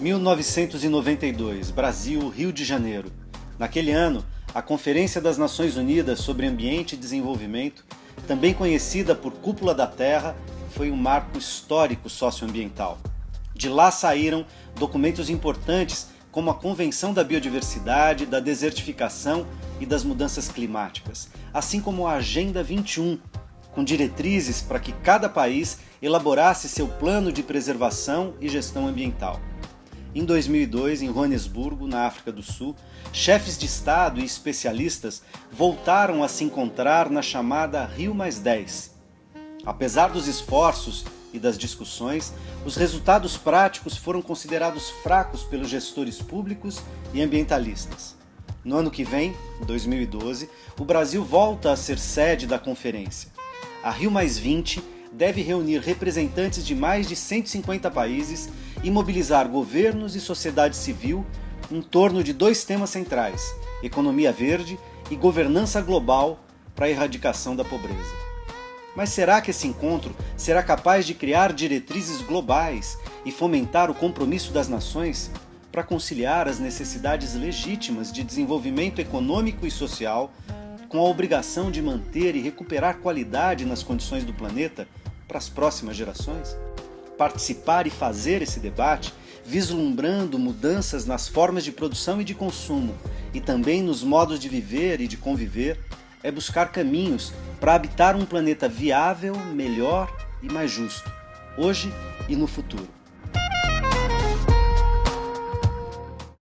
1992, Brasil, Rio de Janeiro. Naquele ano, a Conferência das Nações Unidas sobre Ambiente e Desenvolvimento, também conhecida por Cúpula da Terra, foi um marco histórico socioambiental. De lá saíram documentos importantes como a Convenção da Biodiversidade, da Desertificação e das Mudanças Climáticas, assim como a Agenda 21, com diretrizes para que cada país elaborasse seu plano de preservação e gestão ambiental. Em 2002, em Joanesburgo, na África do Sul, chefes de Estado e especialistas voltaram a se encontrar na chamada Rio+10. Apesar dos esforços e das discussões, os resultados práticos foram considerados fracos pelos gestores públicos e ambientalistas. No ano que vem, 2012, o Brasil volta a ser sede da conferência. A Rio+20 deve reunir representantes de mais de 150 países e mobilizar governos e sociedade civil em torno de dois temas centrais: economia verde e governança global para a erradicação da pobreza. Mas será que esse encontro será capaz de criar diretrizes globais e fomentar o compromisso das nações para conciliar as necessidades legítimas de desenvolvimento econômico e social com a obrigação de manter e recuperar qualidade nas condições do planeta para as próximas gerações? Participar e fazer esse debate, vislumbrando mudanças nas formas de produção e de consumo, e também nos modos de viver e de conviver, é buscar caminhos para habitar um planeta viável, melhor e mais justo, hoje e no futuro.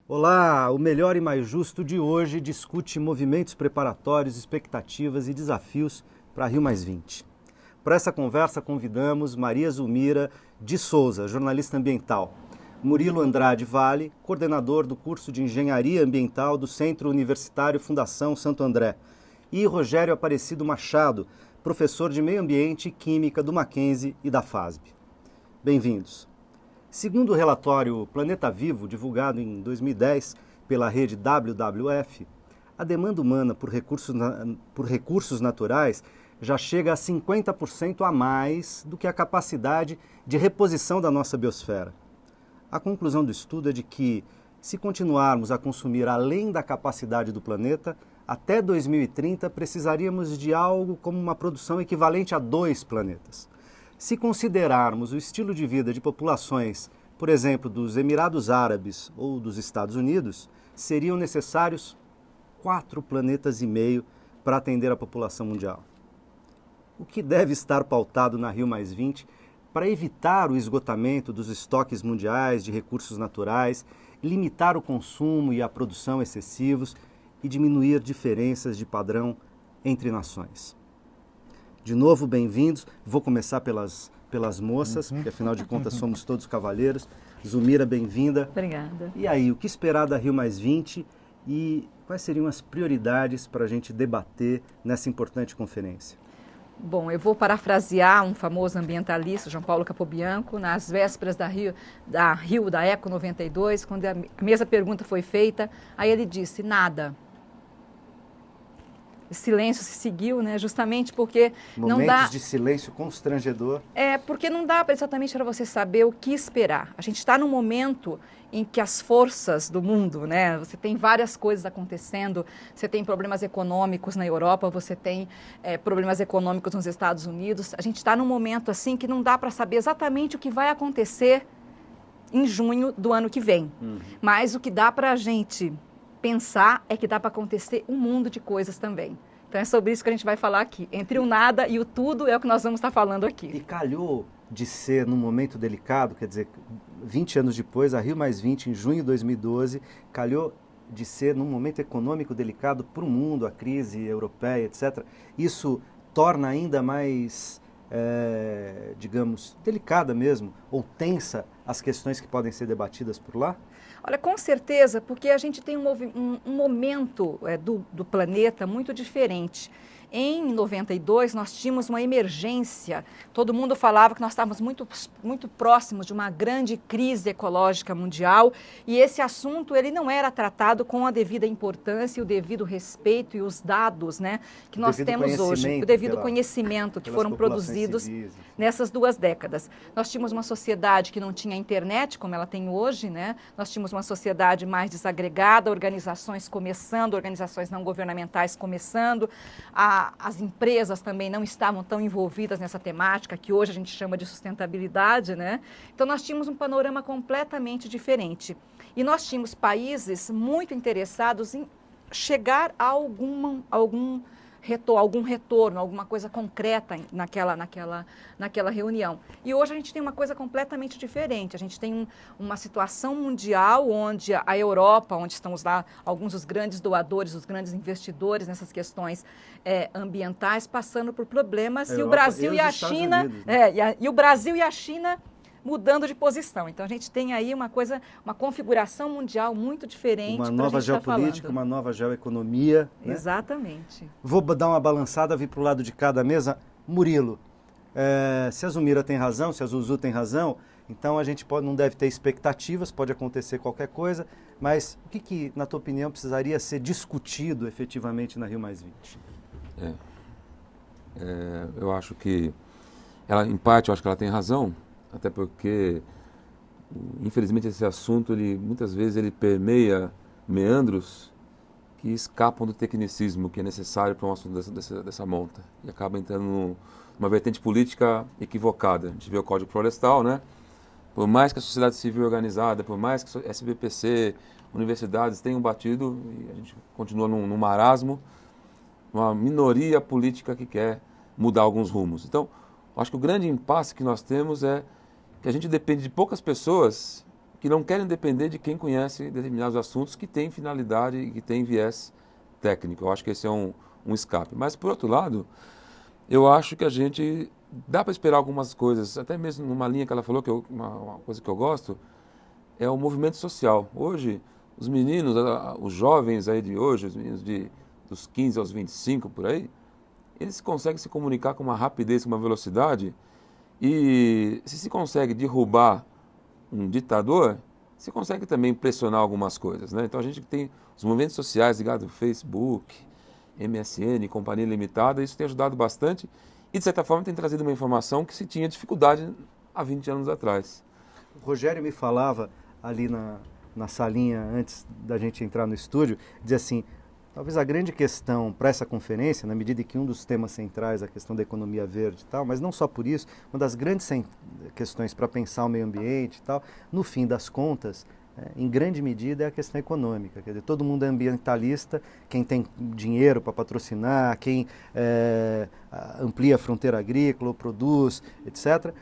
Olá, o Melhor e Mais Justo de hoje discute movimentos preparatórios, expectativas e desafios para Rio+20. Para essa conversa convidamos Maria Zulmira de Souza, jornalista ambiental, Murilo Andrade Vale, coordenador do curso de Engenharia Ambiental do Centro Universitário Fundação Santo André, e Rogério Aparecido Machado, professor de Meio Ambiente e Química do Mackenzie e da FASB. Bem-vindos. Segundo o relatório Planeta Vivo, divulgado em 2010 pela rede WWF, a demanda humana por recursos naturais já chega a 50% a mais do que a capacidade de reposição da nossa biosfera. A conclusão do estudo é de que, se continuarmos a consumir além da capacidade do planeta, até 2030 precisaríamos de algo como uma produção equivalente a 2 planetas. Se considerarmos o estilo de vida de populações, por exemplo, dos Emirados Árabes ou dos Estados Unidos, seriam necessários 4,5 planetas para atender a população mundial. O que deve estar pautado na Rio+20 para evitar o esgotamento dos estoques mundiais de recursos naturais, limitar o consumo e a produção excessivos e diminuir diferenças de padrão entre nações. De novo, bem-vindos. Vou começar pelas moças, porque afinal de contas somos todos cavalheiros. Zulmira, bem-vinda. Obrigada. E aí, o que esperar da Rio+20 e quais seriam as prioridades para a gente debater nessa importante conferência? Bom, eu vou parafrasear um famoso ambientalista, João Paulo Capobianco, nas vésperas da Eco 92, quando a mesma pergunta foi feita, aí ele disse: nada. O silêncio se seguiu, né? Justamente porque Momentos não dá... de silêncio constrangedor. Porque não dá exatamente para você saber o que esperar. A gente está num momento em que as forças do mundo, né? Você tem várias coisas acontecendo, você tem problemas econômicos na Europa, você tem problemas econômicos nos Estados Unidos. A gente está num momento assim que não dá para saber exatamente o que vai acontecer em junho do ano que vem. Mas o que dá para a gente pensar é que dá para acontecer um mundo de coisas também. Então é sobre isso que a gente vai falar aqui. Entre o nada e o tudo é o que nós vamos estar falando aqui. E calhou de ser num momento delicado, quer dizer, 20 anos depois, a Rio+20, em junho de 2012, calhou de ser num momento econômico delicado para o mundo, a crise europeia, etc. Isso torna ainda mais, digamos, delicada mesmo, ou tensa as questões que podem ser debatidas por lá? Olha, com certeza, porque a gente tem um momento do planeta muito diferente. Em 92, nós tínhamos uma emergência. Todo mundo falava que nós estávamos muito próximos de uma grande crise ecológica mundial e esse assunto ele não era tratado com a devida importância e o devido respeito e os dados, né, que nós temos hoje, o devido conhecimento que foram produzidos nessas 2 décadas. Nós tínhamos uma sociedade que não tinha internet, como ela tem hoje, né? Nós tínhamos uma sociedade mais desagregada, organizações começando, organizações não governamentais começando, as empresas também não estavam tão envolvidas nessa temática, que hoje a gente chama de sustentabilidade, né? Então nós tínhamos um panorama completamente diferente. E nós tínhamos países muito interessados em chegar a algum retorno, alguma coisa concreta naquela reunião. E hoje a gente tem uma coisa completamente diferente. A gente tem uma situação mundial onde a Europa, onde estão lá alguns dos grandes doadores, os grandes investidores nessas questões ambientais, passando por problemas, e o Brasil e a China, Unidos, né? E o Brasil e a China mudando de posição. Então a gente tem aí uma configuração mundial muito diferente. Uma nova geopolítica, uma nova geoeconomia. Né? Exatamente. Vou dar uma balançada, vir para o lado de cada mesa. Murilo, se a Zumira tem razão, se a Zuzu tem razão, então a gente não deve ter expectativas, pode acontecer qualquer coisa, mas o que na tua opinião, precisaria ser discutido efetivamente na Rio+20? Eu acho que, em parte, eu acho que ela tem razão, até porque, infelizmente, esse assunto, muitas vezes, ele permeia meandros que escapam do tecnicismo que é necessário para um assunto dessa monta. E acaba entrando numa vertente política equivocada. A gente vê o Código Florestal, né? Por mais que a sociedade civil organizada, por mais que a SBPC, universidades tenham batido, e a gente continua num marasmo, uma minoria política que quer mudar alguns rumos. Então, acho que o grande impasse que nós temos é que a gente depende de poucas pessoas que não querem depender de quem conhece determinados assuntos que têm finalidade e que têm viés técnico. Eu acho que esse é um escape. Mas, por outro lado, eu acho que a gente dá para esperar algumas coisas, até mesmo numa linha que ela falou, que uma coisa que eu gosto, é o movimento social. Hoje, os meninos, os jovens aí de hoje, os meninos dos 15 aos 25 por aí, eles conseguem se comunicar com uma rapidez, com uma velocidade. E se consegue derrubar um ditador, se consegue também pressionar algumas coisas, né? Então a gente tem os movimentos sociais ligados ao Facebook, MSN, Companhia Limitada, isso tem ajudado bastante e de certa forma tem trazido uma informação que se tinha dificuldade há 20 anos atrás. O Rogério me falava ali na salinha antes da gente entrar no estúdio, dizia assim, talvez a grande questão para essa conferência, na medida que um dos temas centrais é a questão da economia verde e tal, mas não só por isso, uma das grandes questões para pensar o meio ambiente e tal, no fim das contas, em grande medida é a questão econômica. Quer dizer, todo mundo é ambientalista, quem tem dinheiro para patrocinar, quem amplia a fronteira agrícola, produz, etc.,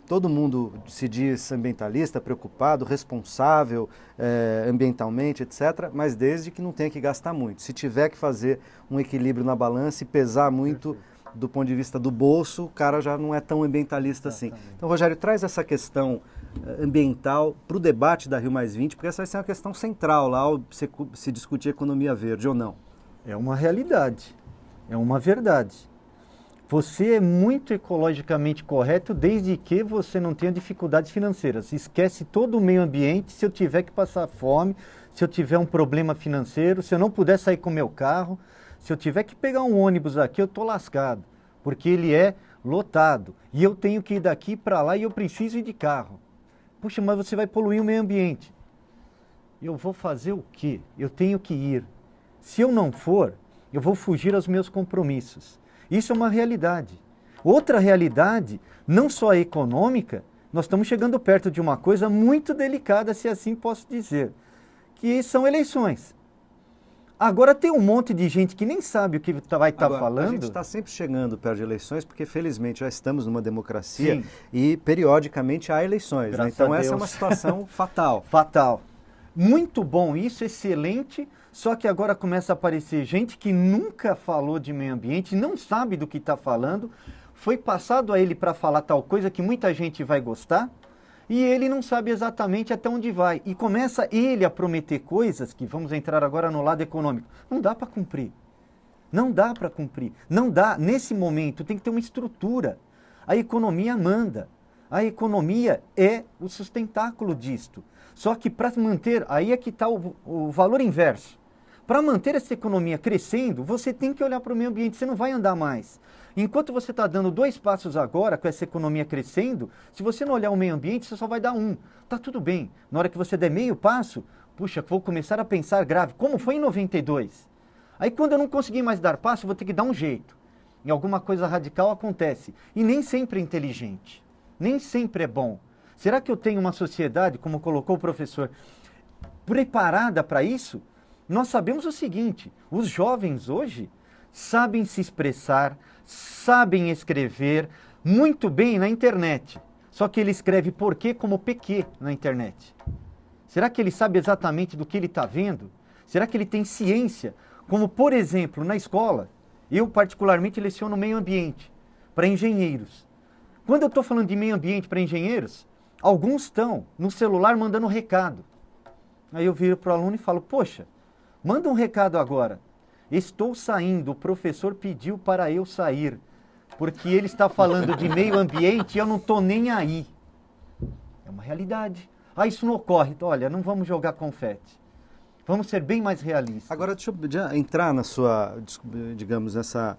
todo mundo se diz ambientalista, preocupado, responsável ambientalmente, etc., mas desde que não tenha que gastar muito. Se tiver que fazer um equilíbrio na balança e pesar muito do ponto de vista do bolso, o cara já não é tão ambientalista assim. Então, Rogério, traz essa questão ambiental para o debate da Rio+20, porque essa vai ser uma questão central lá ao se discutir economia verde ou não. É uma realidade, é uma verdade. Você é muito ecologicamente correto desde que você não tenha dificuldades financeiras. Esquece todo o meio ambiente se eu tiver que passar fome, se eu tiver um problema financeiro, se eu não puder sair com o meu carro, se eu tiver que pegar um ônibus aqui, eu estou lascado, porque ele é lotado. E eu tenho que ir daqui para lá e eu preciso ir de carro. Puxa, mas você vai poluir o meio ambiente. Eu vou fazer o quê? Eu tenho que ir. Se eu não for, eu vou fugir aos meus compromissos. Isso é uma realidade. Outra realidade, não só econômica, nós estamos chegando perto de uma coisa muito delicada, se assim posso dizer, que são eleições. Agora tem um monte de gente que nem sabe o que vai estar falando. A gente está sempre chegando perto de eleições, porque felizmente já estamos numa democracia. Sim. E periodicamente há eleições. Né? Então essa é uma situação fatal. Fatal. Muito bom isso, excelente. Só que agora começa a aparecer gente que nunca falou de meio ambiente, não sabe do que está falando, foi passado a ele para falar tal coisa que muita gente vai gostar, e ele não sabe exatamente até onde vai. E começa ele a prometer coisas, que vamos entrar agora no lado econômico, não dá para cumprir. Não dá para cumprir. Não dá. Nesse momento tem que ter uma estrutura. A economia manda. A economia é o sustentáculo disto. Só que para manter, aí é que está o valor inverso. Para manter essa economia crescendo, você tem que olhar para o meio ambiente, você não vai andar mais. Enquanto você está dando 2 passos agora, com essa economia crescendo, se você não olhar o meio ambiente, você só vai dar 1. Tá tudo bem. Na hora que você der meio passo, puxa, vou começar a pensar grave, como foi em 92. Aí quando eu não conseguir mais dar passo, eu vou ter que dar um jeito. E alguma coisa radical acontece. E nem sempre é inteligente. Nem sempre é bom. Será que eu tenho uma sociedade, como colocou o professor, preparada para isso? Nós sabemos o seguinte, os jovens hoje sabem se expressar, sabem escrever muito bem na internet. Só que ele escreve porquê como PQ na internet. Será que ele sabe exatamente do que ele está vendo? Será que ele tem ciência? Como, por exemplo, na escola, eu particularmente leciono meio ambiente para engenheiros. Quando eu estou falando de meio ambiente para engenheiros, alguns estão no celular mandando recado. Aí eu viro para o aluno e falo, poxa, manda um recado agora. Estou saindo, o professor pediu para eu sair, porque ele está falando de meio ambiente e eu não estou nem aí. É uma realidade. Ah, isso não ocorre. Então, olha, não vamos jogar confete. Vamos ser bem mais realistas. Agora, deixa eu entrar na sua, digamos, nessa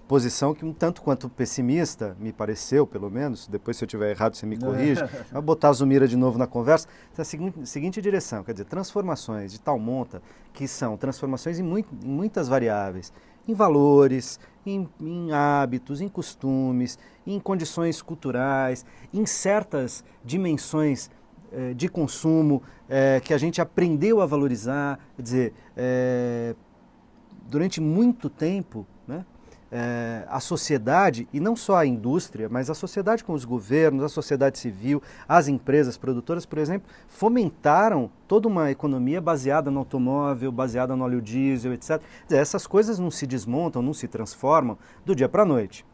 posição que um tanto quanto pessimista, me pareceu, pelo menos, depois se eu estiver errado você me corrige, vou botar a Zumira de novo na conversa, na seguinte direção, quer dizer, transformações de tal monta, que são transformações em muitas variáveis, em valores, em hábitos, em costumes, em condições culturais, em certas dimensões de consumo que a gente aprendeu a valorizar, quer dizer, durante muito tempo, né, a sociedade, e não só a indústria, mas a sociedade com os governos, a sociedade civil, as empresas produtoras, por exemplo, fomentaram toda uma economia baseada no automóvel, baseada no óleo diesel, etc. Quer dizer, essas coisas não se desmontam, não se transformam do dia para a noite.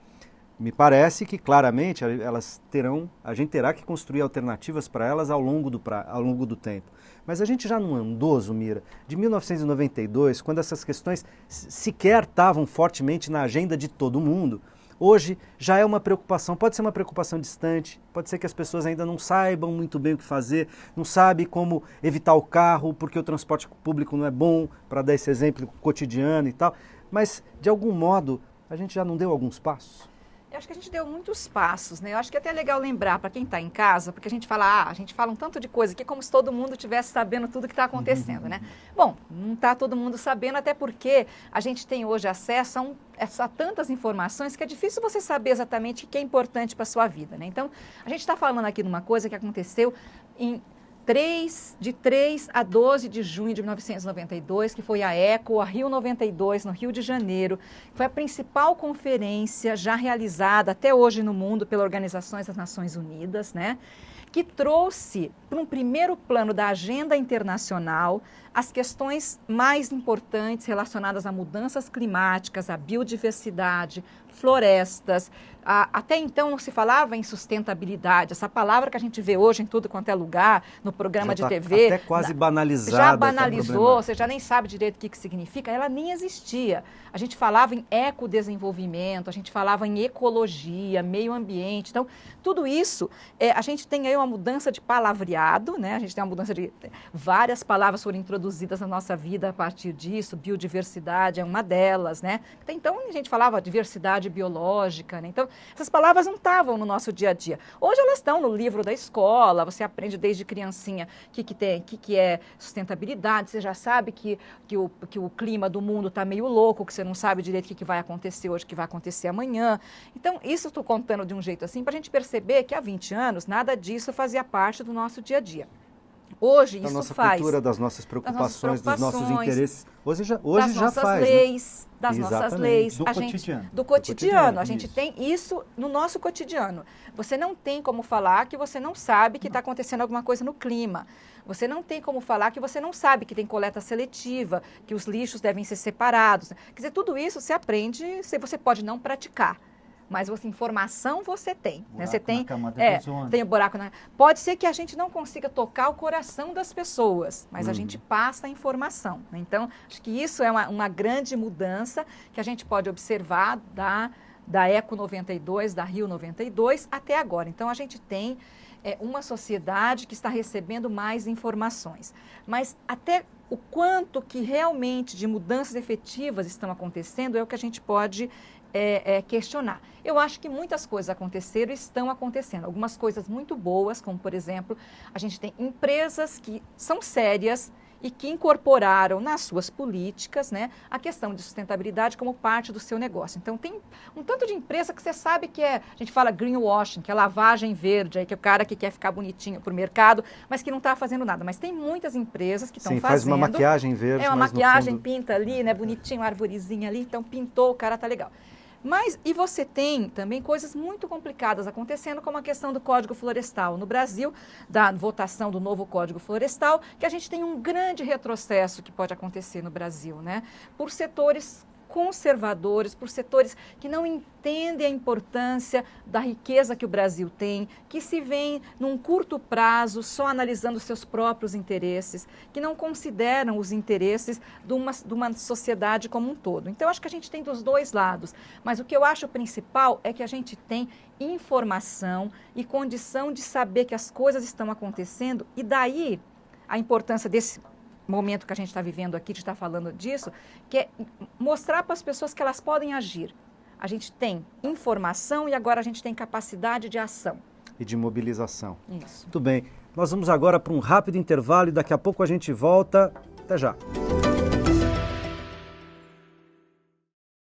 Me parece que claramente a gente terá que construir alternativas para elas ao longo do tempo. Mas a gente já não andou, Zumira, de 1992, quando essas questões sequer estavam fortemente na agenda de todo mundo. Hoje já é uma preocupação, pode ser uma preocupação distante, pode ser que as pessoas ainda não saibam muito bem o que fazer, não sabem como evitar o carro porque o transporte público não é bom, para dar esse exemplo cotidiano e tal. Mas, de algum modo, a gente já não deu alguns passos? Eu acho que a gente deu muitos passos, né? Eu acho que é até legal lembrar para quem está em casa, porque a gente fala um tanto de coisa aqui como se todo mundo estivesse sabendo tudo que está acontecendo, né? Bom, não está todo mundo sabendo, até porque a gente tem hoje acesso a tantas informações que é difícil você saber exatamente o que é importante para a sua vida, né? Então, a gente está falando aqui de uma coisa que aconteceu de 3 a 12 de junho de 1992, que foi a ECO, a Rio 92, no Rio de Janeiro. Foi a principal conferência já realizada até hoje no mundo pela Organização das Nações Unidas, né? Que trouxe para um primeiro plano da agenda internacional as questões mais importantes relacionadas a mudanças climáticas, a biodiversidade, florestas. Até então não se falava em sustentabilidade. Essa palavra que a gente vê hoje em tudo quanto é lugar, no programa de TV. Até quase banalizada. Já banalizou, você já nem sabe direito o que significa. Ela nem existia. A gente falava em ecodesenvolvimento, a gente falava em ecologia, meio ambiente. Então, tudo isso, a gente tem aí uma mudança de palavreado, né? A gente tem uma mudança de... Várias palavras foram introduzidas na nossa vida a partir disso. Biodiversidade é uma delas, né? Então, a gente falava diversidade biológica, né? Então, essas palavras não estavam no nosso dia a dia. Hoje elas estão no livro da escola, você aprende desde criancinha o que é sustentabilidade, você já sabe que o clima do mundo está meio louco, que você não sabe direito o que vai acontecer hoje, o que vai acontecer amanhã. Então, isso eu estou contando de um jeito assim, para a gente perceber que há 20 anos nada disso fazia parte do nosso dia a dia. Hoje da isso nossa faz... cultura, das nossas preocupações, dos nossos interesses. Hoje já das faz, leis, né? Das Exatamente. nossas leis. Do cotidiano. A gente isso. tem isso no nosso cotidiano. Você não tem como falar que você não sabe que está acontecendo alguma coisa no clima. Você não tem como falar que você não sabe que tem coleta seletiva, que os lixos devem ser separados. Quer dizer, tudo isso você aprende, você pode não praticar. Mas informação você tem. Né? Você Buraco tem, na camada de ozônio. tem o buraco na... Pode ser que a gente não consiga tocar o coração das pessoas, mas a gente passa a informação. Né? Então, acho que isso é uma grande mudança que a gente pode observar da Eco 92, da Rio 92 até agora. Então, a gente tem uma sociedade que está recebendo mais informações. Mas até o quanto que realmente de mudanças efetivas estão acontecendo é o que a gente pode questionar. Eu acho que muitas coisas aconteceram e estão acontecendo. Algumas coisas muito boas, como, por exemplo, a gente tem empresas que são sérias e que incorporaram nas suas políticas, né, a questão de sustentabilidade como parte do seu negócio. Então, tem um tanto de empresa que você sabe que a gente fala greenwashing, que é lavagem verde, aí que é o cara que quer ficar bonitinho para o mercado, mas que não está fazendo nada. Mas tem muitas empresas que estão fazendo. Faz uma maquiagem verde. É uma mas maquiagem, no fundo... pinta ali, né, bonitinho, arvorezinha ali, então pintou, o cara tá legal. Mas, e você tem também coisas muito complicadas acontecendo, como a questão do Código Florestal. No Brasil, da votação do novo Código Florestal, que a gente tem um grande retrocesso que pode acontecer no Brasil, né? Por setores conservadores, por setores que não entendem a importância da riqueza que o Brasil tem, que se veem num curto prazo só analisando seus próprios interesses, que não consideram os interesses de uma sociedade como um todo. Então, acho que a gente tem dos dois lados, mas o que eu acho principal é que a gente tem informação e condição de saber que as coisas estão acontecendo, e daí a importância desse momento que a gente está vivendo aqui, de estar falando disso, que é mostrar para as pessoas que elas podem agir. A gente tem informação e agora a gente tem capacidade de ação. E de mobilização. Isso. Muito bem. Nós vamos agora para um rápido intervalo e daqui a pouco a gente volta. Até já.